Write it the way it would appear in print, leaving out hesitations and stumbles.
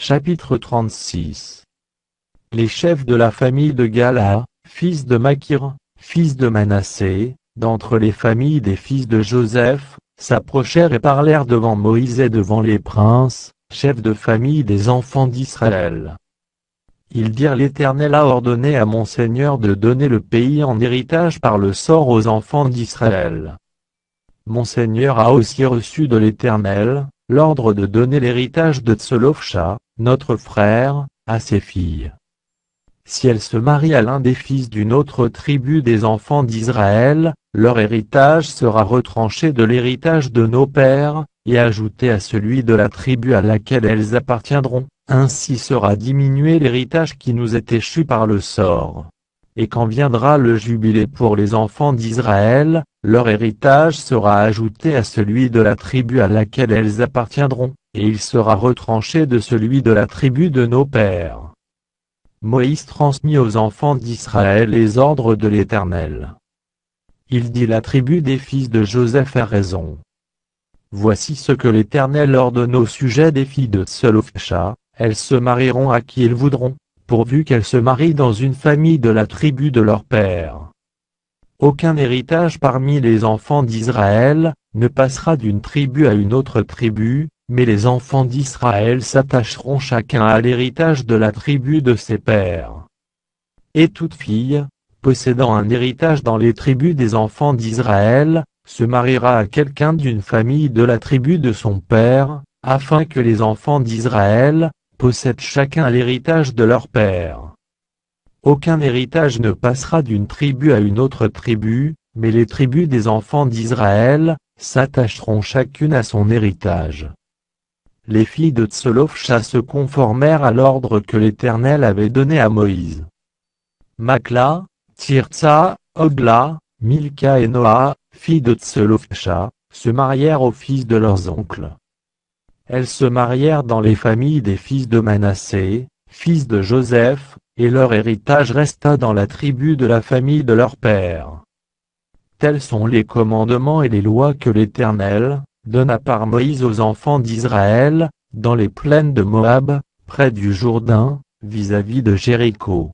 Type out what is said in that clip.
Chapitre 36. Les chefs de la famille de Gala, fils de Makir, fils de Manassé, d'entre les familles des fils de Joseph, s'approchèrent et parlèrent devant Moïse et devant les princes, chefs de famille des enfants d'Israël. Ils dirent: l'Éternel a ordonné à mon Seigneur de donner le pays en héritage par le sort aux enfants d'Israël. Mon Seigneur a aussi reçu de l'Éternel l'ordre de donner l'héritage de Tselofcha, notre frère, à ses filles. Si elles se marient à l'un des fils d'une autre tribu des enfants d'Israël, leur héritage sera retranché de l'héritage de nos pères, et ajouté à celui de la tribu à laquelle elles appartiendront. Ainsi sera diminué l'héritage qui nous est échu par le sort. Et quand viendra le jubilé pour les enfants d'Israël, leur héritage sera ajouté à celui de la tribu à laquelle elles appartiendront, et il sera retranché de celui de la tribu de nos pères. Moïse transmit aux enfants d'Israël les ordres de l'Éternel. Il dit: la tribu des fils de Joseph a raison. Voici ce que l'Éternel ordonne au sujet des filles de Tselofcha: elles se marieront à qui elles voudront, pourvu qu'elles se marient dans une famille de la tribu de leur père. Aucun héritage parmi les enfants d'Israël ne passera d'une tribu à une autre tribu, mais les enfants d'Israël s'attacheront chacun à l'héritage de la tribu de ses pères. Et toute fille, possédant un héritage dans les tribus des enfants d'Israël, se mariera à quelqu'un d'une famille de la tribu de son père, afin que les enfants d'Israël possèdent chacun l'héritage de leur père. Aucun héritage ne passera d'une tribu à une autre tribu, mais les tribus des enfants d'Israël s'attacheront chacune à son héritage. Les filles de Tselofcha se conformèrent à l'ordre que l'Éternel avait donné à Moïse. Makla, Tirtsa, Ogla, Milka et Noa, filles de Tselofcha, se marièrent aux fils de leurs oncles. Elles se marièrent dans les familles des fils de Manassé, fils de Joseph, et leur héritage resta dans la tribu de la famille de leur père. Tels sont les commandements et les lois que l'Éternel donna par Moïse aux enfants d'Israël, dans les plaines de Moab, près du Jourdain, vis-à-vis de Jéricho.